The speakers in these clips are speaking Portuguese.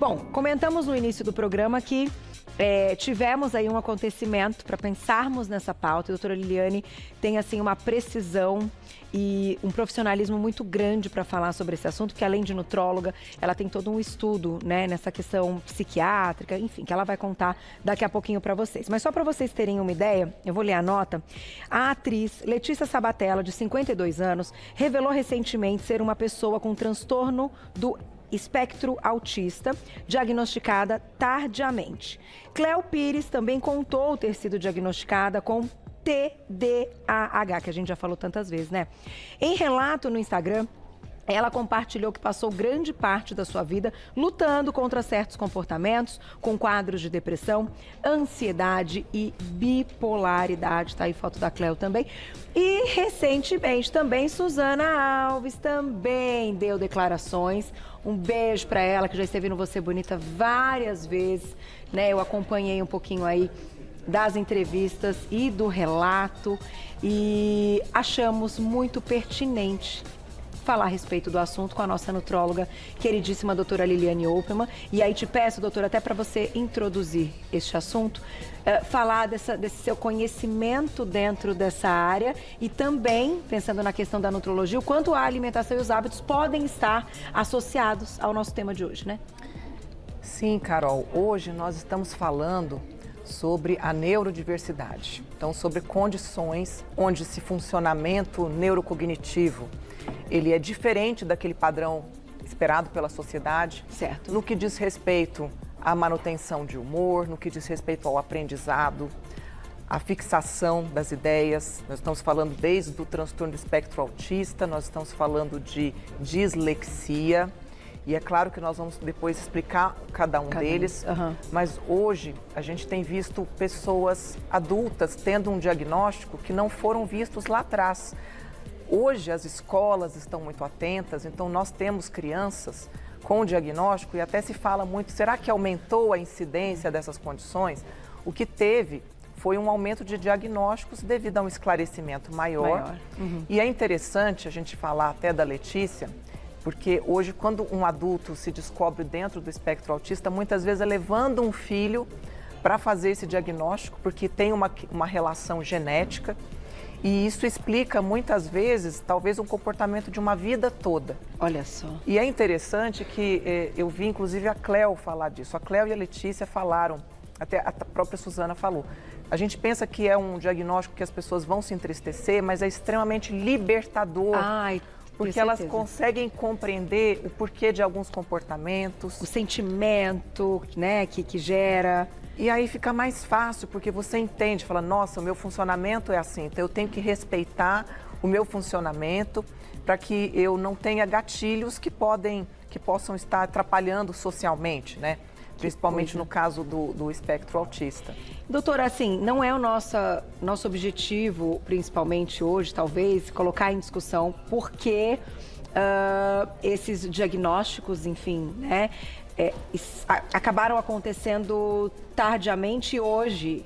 Bom, comentamos no início do programa que tivemos aí um acontecimento para pensarmos nessa pauta. A doutora Liliane tem, assim, uma precisão e um profissionalismo muito grande para falar sobre esse assunto, porque além de nutróloga, ela tem todo um estudo, né, nessa questão psiquiátrica, enfim, que ela vai contar daqui a pouquinho para vocês. Mas só para vocês terem uma ideia, eu vou ler a nota. A atriz Letícia Sabatella, de 52 anos, revelou recentemente ser uma pessoa com transtorno do espectro autista, diagnosticada tardiamente. Cléo Pires também contou ter sido diagnosticada com TDAH, que a gente já falou tantas vezes, né? Em relato no Instagram, ela compartilhou que passou grande parte da sua vida lutando contra certos comportamentos, com quadros de depressão, ansiedade e bipolaridade. Tá aí foto da Cléo também. E recentemente também Suzana Alves também deu declarações. Um beijo para ela, que já esteve no Você Bonita várias vezes, né? Eu acompanhei um pouquinho aí das entrevistas e do relato e achamos muito pertinente falar a respeito do assunto com a nossa nutróloga, queridíssima doutora Liliane Opelman. E aí te peço, doutora, até para você introduzir este assunto, falar desse seu conhecimento dentro dessa área e também, pensando na questão da nutrologia, o quanto a alimentação e os hábitos podem estar associados ao nosso tema de hoje, né? Sim, Carol. Hoje nós estamos falando sobre a neurodiversidade. Então, sobre condições onde esse funcionamento neurocognitivo ele é diferente daquele padrão esperado pela sociedade. Certo. No que diz respeito à manutenção de humor, no que diz respeito ao aprendizado, à fixação das ideias. Nós estamos falando desde o transtorno do espectro autista, nós estamos falando de dislexia. E é claro que nós vamos depois explicar cada um deles, mas hoje a gente tem visto pessoas adultas tendo um diagnóstico que não foram vistos lá atrás. Hoje as escolas estão muito atentas, então nós temos crianças com diagnóstico e até se fala muito, será que aumentou a incidência dessas condições? O que teve foi um aumento de diagnósticos devido a um esclarecimento maior. E é interessante a gente falar até da Letícia, porque hoje, quando um adulto se descobre dentro do espectro autista, muitas vezes é levando um filho para fazer esse diagnóstico, porque tem uma relação genética. E isso explica, muitas vezes, talvez um comportamento de uma vida toda. Olha só. E é interessante que eu vi, inclusive, a Cléo falar disso. A Cléo e a Letícia falaram, até a própria Suzana falou. A gente pensa que é um diagnóstico que as pessoas vão se entristecer, mas é extremamente libertador. Ai, porque elas conseguem compreender o porquê de alguns comportamentos. O sentimento, né, que gera. E aí fica mais fácil, porque você entende, fala, nossa, o meu funcionamento é assim, então eu tenho que respeitar o meu funcionamento para que eu não tenha gatilhos que possam estar atrapalhando socialmente, né? Principalmente no caso do espectro autista. Doutora, assim, não é o nosso objetivo, principalmente hoje, talvez, colocar em discussão por que esses diagnósticos, enfim, né, acabaram acontecendo tardiamente hoje.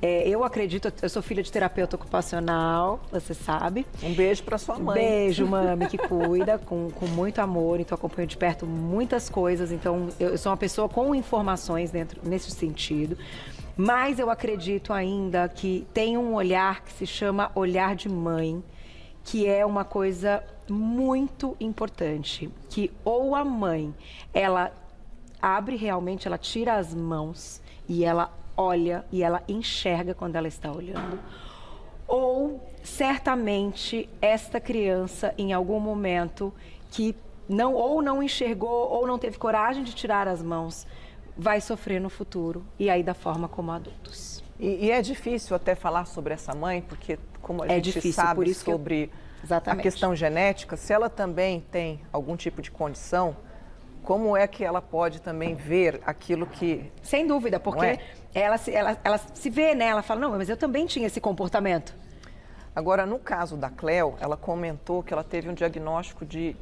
Eu acredito, eu sou filha de terapeuta ocupacional, você sabe. Um beijo para sua mãe. Beijo, mami, que cuida com muito amor, então acompanho de perto muitas coisas. Então, eu sou uma pessoa com informações nesse sentido. Mas eu acredito ainda que tem um olhar que se chama olhar de mãe, que é uma coisa muito importante. Que ou a mãe, ela abre realmente, ela tira as mãos e ela olha e ela enxerga quando ela está olhando, ou certamente esta criança em algum momento que não enxergou ou não teve coragem de tirar as mãos, vai sofrer no futuro e aí da forma como adultos. E é difícil até falar sobre essa mãe, porque como a gente difícil, sabe por isso sobre a questão genética, se ela também tem algum tipo de condição, como é que ela pode também ver aquilo que... Sem dúvida, porque ela se vê, né? Ela fala, não, mas eu também tinha esse comportamento. Agora, no caso da Cléo, ela comentou que ela teve um diagnóstico de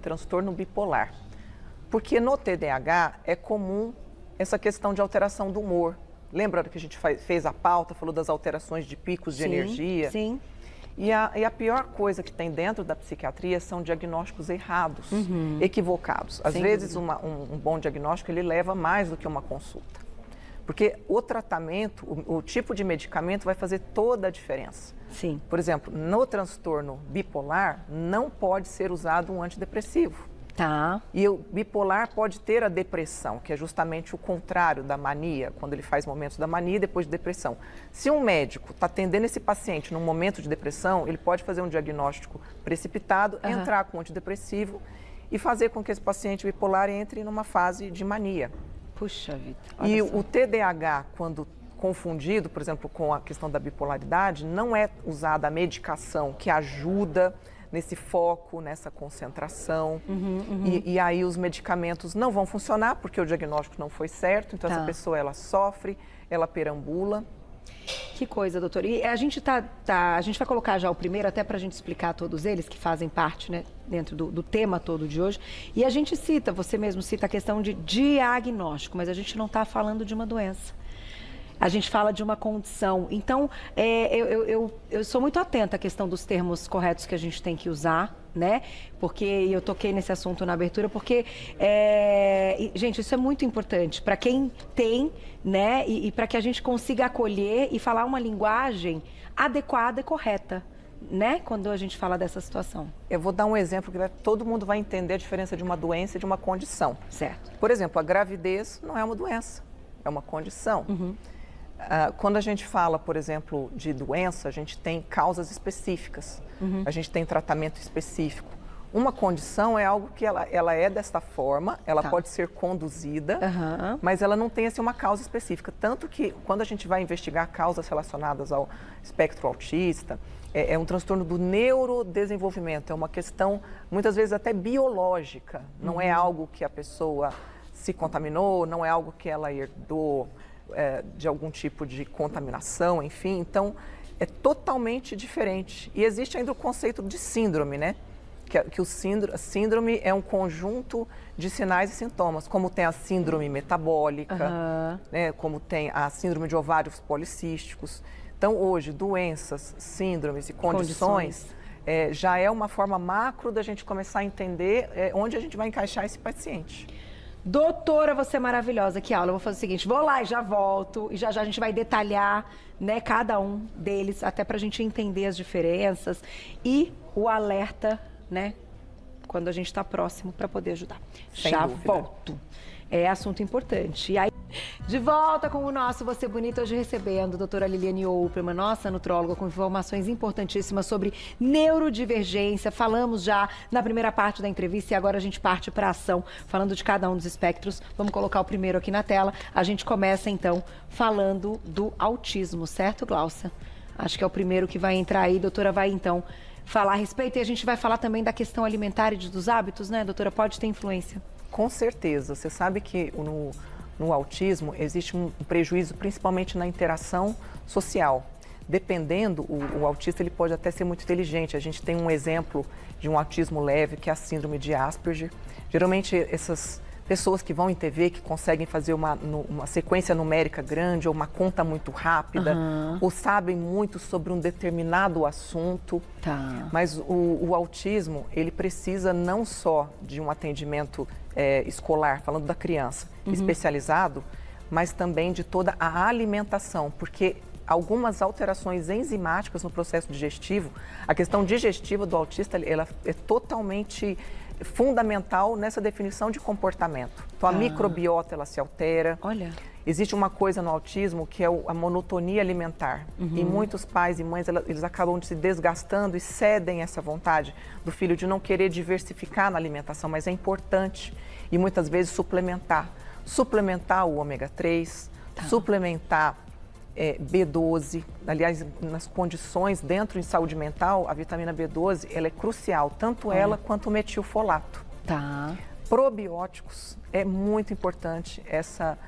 transtorno bipolar. Porque no TDAH é comum essa questão de alteração do humor. Lembra que a gente fez a pauta, falou das alterações de picos de energia? Sim. E a pior coisa que tem dentro da psiquiatria são diagnósticos errados, equivocados. Às vezes, um bom diagnóstico, ele leva mais do que uma consulta. Porque o tratamento, o tipo de medicamento vai fazer toda a diferença. Sim. Por exemplo, no transtorno bipolar, não pode ser usado um antidepressivo. Tá. E o bipolar pode ter a depressão, que é justamente o contrário da mania, quando ele faz momentos da mania e depois de depressão. Se um médico está atendendo esse paciente num momento de depressão, ele pode fazer um diagnóstico precipitado, entrar com antidepressivo e fazer com que esse paciente bipolar entre numa fase de mania. Puxa vida. E o TDAH, quando confundido, por exemplo, com a questão da bipolaridade, não é usada a medicação que ajuda nesse foco, nessa concentração. E aí os medicamentos não vão funcionar porque o diagnóstico não foi certo. Então essa pessoa, ela sofre, ela perambula. Que coisa, doutora. E a gente a gente vai colocar já o primeiro, até para a gente explicar a todos eles que fazem parte, né, dentro do tema todo de hoje. E a gente cita, você mesmo cita a questão de diagnóstico, mas a gente não está falando de uma doença. A gente fala de uma condição. Então, eu sou muito atenta à questão dos termos corretos que a gente tem que usar, né? Porque eu toquei nesse assunto na abertura, porque, gente, isso é muito importante para quem tem, né? E para que a gente consiga acolher e falar uma linguagem adequada e correta, né? Quando a gente fala dessa situação. Eu vou dar um exemplo que todo mundo vai entender a diferença de uma doença e de uma condição. Certo. Por exemplo, a gravidez não é uma doença, é uma condição. Quando a gente fala, por exemplo, de doença, a gente tem causas específicas, a gente tem tratamento específico. Uma condição é algo que ela é desta forma, ela pode ser conduzida, mas ela não tem assim, uma causa específica. Tanto que quando a gente vai investigar causas relacionadas ao espectro autista, é um transtorno do neurodesenvolvimento, é uma questão muitas vezes até biológica, não é algo que a pessoa se contaminou, não é algo que ela herdou, de algum tipo de contaminação, enfim. Então, é totalmente diferente. E existe ainda o conceito de síndrome, né? Que síndrome é um conjunto de sinais e sintomas, como tem a síndrome metabólica, né? Como tem a síndrome de ovários policísticos. Então, hoje, doenças, síndromes e condições já é uma forma macro da gente começar a entender onde a gente vai encaixar esse paciente. Doutora, você é maravilhosa, que aula. Eu vou fazer o seguinte, vou lá e já volto, e já a gente vai detalhar, né, cada um deles, até pra gente entender as diferenças e o alerta, né, quando a gente tá próximo para poder ajudar. Sem já dúvida. volto. É assunto importante. E aí, de volta com o nosso Você Bonita, hoje recebendo a doutora Liliane Opperman, nossa nutróloga, com informações importantíssimas sobre neurodivergência. Falamos já na primeira parte da entrevista e agora a gente parte para a ação, falando de cada um dos espectros. Vamos colocar o primeiro aqui na tela. A gente começa, então, falando do autismo, certo, Glaucia? Acho que é o primeiro que vai entrar aí. Doutora, vai, então, falar a respeito. E a gente vai falar também da questão alimentar e dos hábitos, né, doutora? Pode ter influência. Com certeza. Você sabe que no autismo existe um prejuízo principalmente na interação social. Dependendo, o autista ele pode até ser muito inteligente. A gente tem um exemplo de um autismo leve, que é a síndrome de Asperger. Geralmente essas pessoas que vão em TV, que conseguem fazer uma sequência numérica grande ou uma conta muito rápida, ou sabem muito sobre um determinado assunto. Mas o autismo, ele precisa não só de um atendimento escolar, falando da criança, especializado, mas também de toda a alimentação, porque algumas alterações enzimáticas no processo digestivo, a questão digestiva do autista, ela é totalmente fundamental nessa definição de comportamento. Então, a microbiota, ela se altera. Olha. Existe uma coisa no autismo que é a monotonia alimentar. E muitos pais e mães, eles acabam se desgastando e cedem essa vontade do filho de não querer diversificar na alimentação, mas é importante. E muitas vezes suplementar. Suplementar o ômega 3, suplementar B12. Aliás, nas condições dentro em saúde mental, a vitamina B12, ela é crucial, tanto ela quanto o metilfolato. Probióticos, é muito importante essa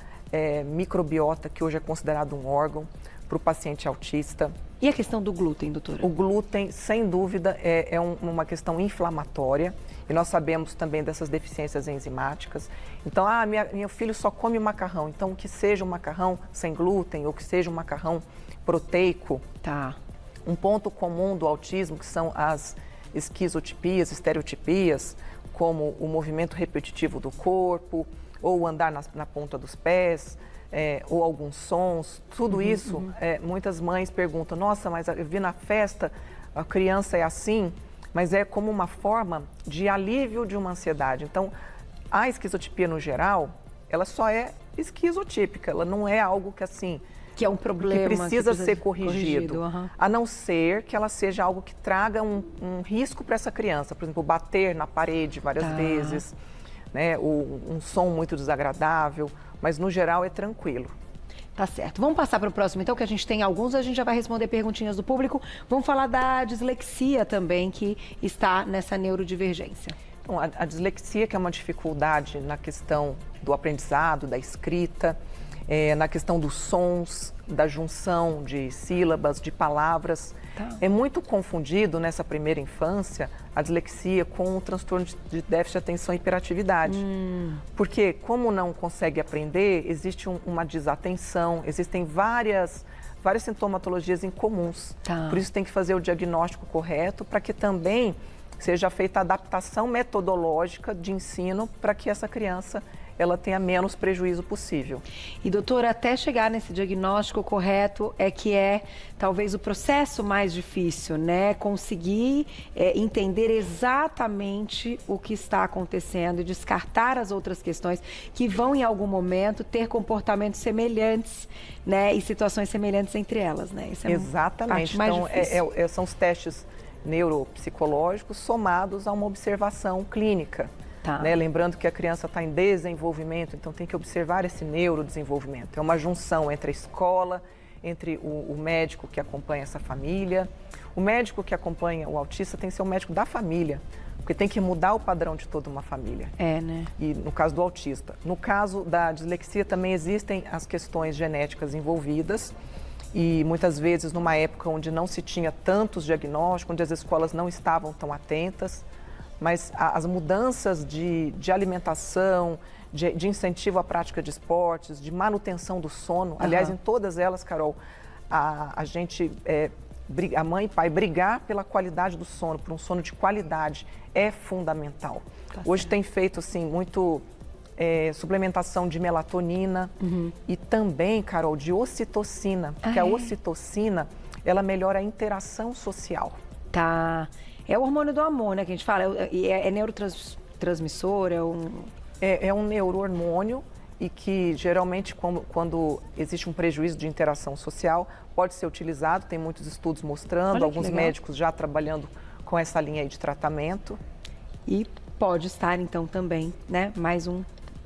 microbiota, que hoje é considerado um órgão para o paciente autista. E a questão do glúten, doutora? O glúten, sem dúvida, é uma questão inflamatória. E nós sabemos também dessas deficiências enzimáticas. Então, meu filho só come macarrão. Então, que seja um macarrão sem glúten ou que seja um macarrão proteico. Um ponto comum do autismo, que são as esquizotipias, estereotipias, como o movimento repetitivo do corpo, ou andar na ponta dos pés, ou alguns sons, tudo isso, muitas mães perguntam, nossa, mas eu vi na festa, a criança é assim, mas é como uma forma de alívio de uma ansiedade. Então, a esquizotipia no geral, ela só é esquizotípica, ela não é algo que assim... Que é um problema que precisa ser corrigido. A não ser que ela seja algo que traga um risco para essa criança. Por exemplo, bater na parede várias vezes, né? Um som muito desagradável, mas no geral é tranquilo. Tá certo. Vamos passar para o próximo, então, que a gente tem alguns, a gente já vai responder perguntinhas do público. Vamos falar da dislexia também, que está nessa neurodivergência. Então, a dislexia, que é uma dificuldade na questão do aprendizado, da escrita, na questão dos sons, da junção de sílabas, de palavras. É muito confundido nessa primeira infância a dislexia com o transtorno de déficit de atenção e hiperatividade. Porque, como não consegue aprender, existe uma desatenção, existem várias sintomatologias incomuns. Por isso tem que fazer o diagnóstico correto para que também seja feita a adaptação metodológica de ensino para que essa criança ela tenha menos prejuízo possível. E, doutora, até chegar nesse diagnóstico correto é talvez o processo mais difícil, né? Conseguir entender exatamente o que está acontecendo e descartar as outras questões que vão, em algum momento, ter comportamentos semelhantes, né? E situações semelhantes entre elas, né? Isso é exatamente. Então, são os testes neuropsicológicos somados a uma observação clínica. Né? Lembrando que a criança está em desenvolvimento, então tem que observar esse neurodesenvolvimento. É uma junção entre a escola, entre o médico que acompanha essa família. O médico que acompanha o autista tem que ser um médico da família, porque tem que mudar o padrão de toda uma família. Né? E no caso do autista. No caso da dislexia também existem as questões genéticas envolvidas. E muitas vezes numa época onde não se tinha tantos diagnósticos, onde as escolas não estavam tão atentas, mas as mudanças de alimentação, de incentivo à prática de esportes, de manutenção do sono, aliás, em todas elas, Carol, a gente, a mãe e pai, brigar pela qualidade do sono, por um sono de qualidade, é fundamental. Hoje tem feito, assim, muito suplementação de melatonina e também, Carol, de ocitocina, porque a ocitocina, ela melhora a interação social. É o hormônio do amor, né, que a gente fala, é neurotransmissor, É um neurohormônio e que geralmente quando existe um prejuízo de interação social pode ser utilizado, tem muitos estudos mostrando, alguns médicos já trabalhando com essa linha aí de tratamento. E pode estar então também, né, mais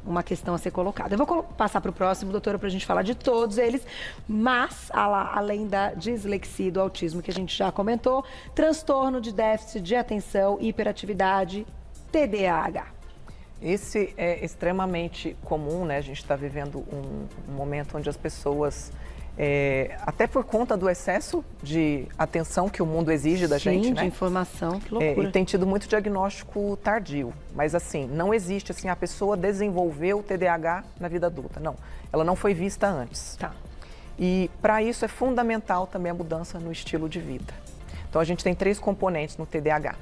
uma questão a ser colocada. Eu vou passar para o próximo, doutora, para a gente falar de todos eles, mas além da dislexia e do autismo que a gente já comentou, transtorno de déficit de atenção e hiperatividade, TDAH. Esse é extremamente comum, né? A gente está vivendo um momento onde as pessoas, até por conta do excesso de atenção que o mundo exige da gente, né? De informação, que loucura. E tem tido muito diagnóstico tardio, mas assim, não existe assim, a pessoa desenvolveu o TDAH na vida adulta, não. Ela não foi vista antes. E para isso é fundamental também a mudança no estilo de vida. Então a gente tem 3 componentes no TDAH: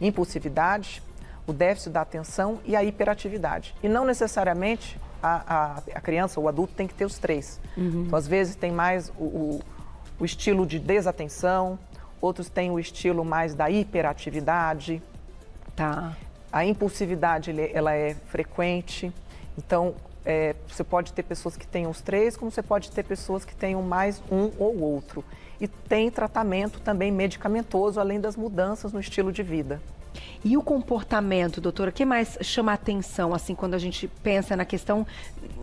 impulsividade, o déficit da atenção e a hiperatividade. E não necessariamente a criança ou o adulto tem que ter os 3. Então, às vezes, tem mais o estilo de desatenção, outros têm o estilo mais da hiperatividade. A impulsividade, ela é frequente. Então, você pode ter pessoas que tenham os 3, como você pode ter pessoas que tenham mais um ou outro. E tem tratamento também medicamentoso, além das mudanças no estilo de vida. E o comportamento, doutora, o que mais chama a atenção, assim, quando a gente pensa na questão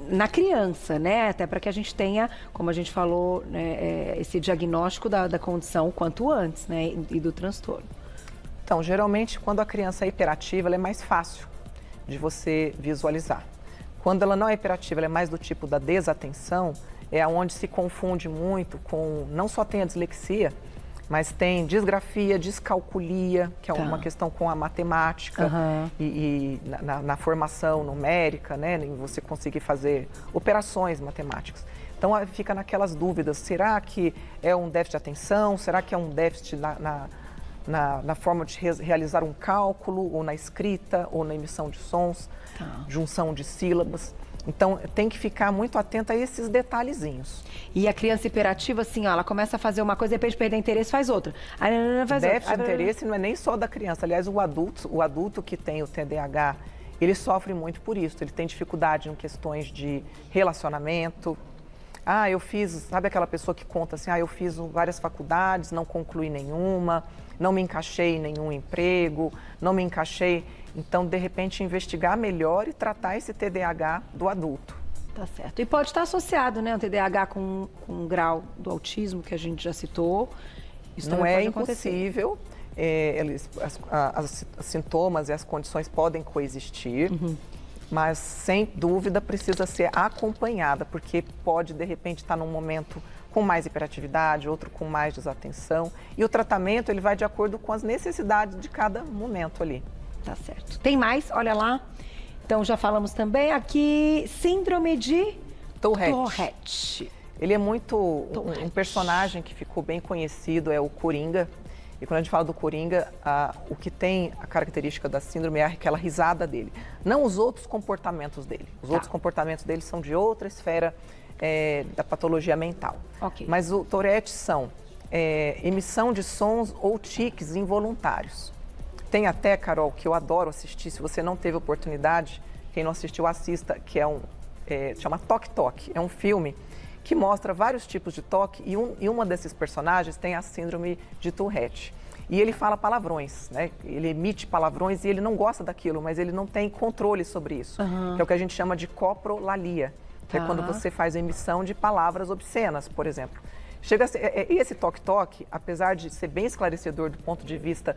na criança, né? Até para que a gente tenha, como a gente falou, né, esse diagnóstico da condição o quanto antes, né? E do transtorno. Então, geralmente, quando a criança é hiperativa, ela é mais fácil de você visualizar. Quando ela não é hiperativa, ela é mais do tipo da desatenção, é onde se confunde muito com, não só tem a dislexia, mas tem disgrafia, descalculia, que é uma questão com a matemática e na formação numérica, né, em você conseguir fazer operações matemáticas. Então fica naquelas dúvidas, será que é um déficit de atenção? Será que é um déficit na forma de realizar um cálculo, ou na escrita, ou na emissão de sons, junção de sílabas? Então, tem que ficar muito atenta a esses detalhezinhos. E a criança hiperativa, assim, ó, ela começa a fazer uma coisa, depois de perder interesse, faz outra. Déficit de interesse não é nem só da criança. Aliás, o adulto que tem o TDAH, ele sofre muito por isso. Ele tem dificuldade em questões de relacionamento. Eu fiz, sabe aquela pessoa que conta assim, eu fiz várias faculdades, não concluí nenhuma, não me encaixei em nenhum emprego, não me encaixei. Então, de repente, investigar melhor e tratar esse TDAH do adulto. Tá certo. E pode estar associado, né, o TDAH com um grau do autismo, que a gente já citou. Isso não é impossível. Os sintomas e as condições podem coexistir. Mas, sem dúvida, precisa ser acompanhada, porque pode, de repente, estar num momento com mais hiperatividade, outro com mais desatenção. E o tratamento, ele vai de acordo com as necessidades de cada momento ali. Tá certo. Tem mais? Olha lá. Então, já falamos também aqui, síndrome de Tourette. Ele é muito um personagem que ficou bem conhecido, é o Coringa. E quando a gente fala do Coringa, o que tem a característica da síndrome é aquela risada dele. Não os outros comportamentos dele. Os outros comportamentos dele são de outra esfera da patologia mental. Mas o Tourette são emissão de sons ou tiques involuntários. Tem até, Carol, que eu adoro assistir, se você não teve oportunidade, quem não assistiu, assista, que chama Toque Toque. É um filme que mostra vários tipos de toque e uma desses personagens tem a síndrome de Tourette. E ele fala palavrões, né? Ele emite palavrões e ele não gosta daquilo, mas ele não tem controle sobre isso. Que é o que a gente chama de coprolalia, que é quando você faz a emissão de palavras obscenas, por exemplo. Chega a ser, esse toque-toque, apesar de ser bem esclarecedor do ponto de vista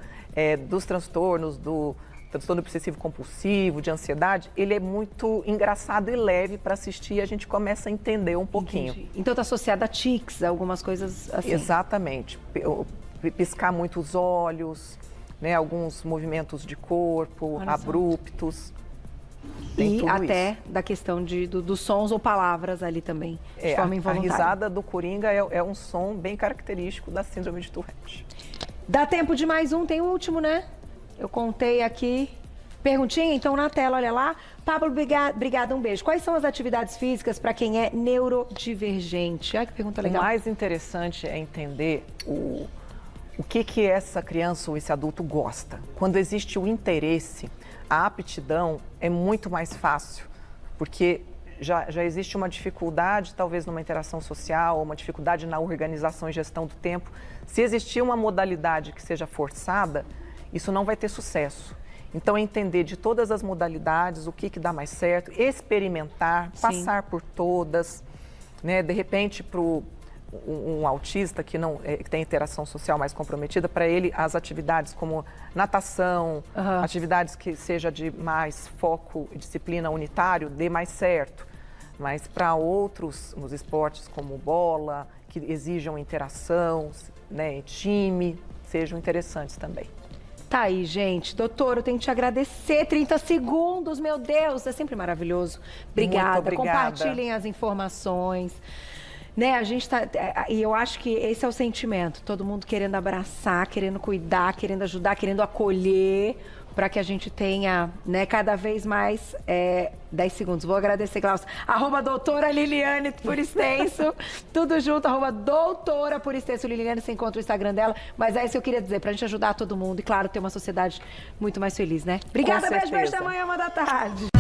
dos transtornos, do transtorno obsessivo-compulsivo, de ansiedade, ele é muito engraçado e leve para assistir e a gente começa a entender um pouquinho. Entendi. Então está associado a tics, algumas coisas assim. Exatamente. Piscar muito os olhos, né, alguns movimentos de corpo, abruptos. E até da questão dos sons ou palavras ali também, de forma involuntária. A risada do Coringa é um som bem característico da síndrome de Tourette. Dá tempo de mais um, tem o último, né? Eu contei aqui. Perguntinha, então, na tela, olha lá. Pablo, obrigada, um beijo. Quais são as atividades físicas para quem é neurodivergente? Que pergunta legal. O mais interessante é entender o que essa criança ou esse adulto gosta. Quando existe o interesse, a aptidão é muito mais fácil, porque já existe uma dificuldade, talvez numa interação social, uma dificuldade na organização e gestão do tempo. Se existir uma modalidade que seja forçada, isso não vai ter sucesso. Então, entender de todas as modalidades, o que dá mais certo, experimentar, passar por todas, né? De repente, para um autista que tem interação social mais comprometida, para ele as atividades como natação, atividades que seja de mais foco e disciplina unitário, dê mais certo. Mas para outros, os esportes como bola, que exijam interação, né, time, sejam interessantes também. Tá aí, gente. Doutor, eu tenho que te agradecer. 30 segundos, meu Deus, é sempre maravilhoso. Obrigada. Muito obrigada. Compartilhem as informações. Né, a gente e eu acho que esse é o sentimento, todo mundo querendo abraçar, querendo cuidar, querendo ajudar, querendo acolher, para que a gente tenha, né, cada vez mais 10 segundos. Vou agradecer, Glaucia. @doutora Liliane por extenso, tudo junto, @doutora por extenso Liliane, você encontra o Instagram dela, mas é isso que eu queria dizer, pra gente ajudar todo mundo e, claro, ter uma sociedade muito mais feliz, né? Obrigada, beijo, até amanhã, 1h da tarde.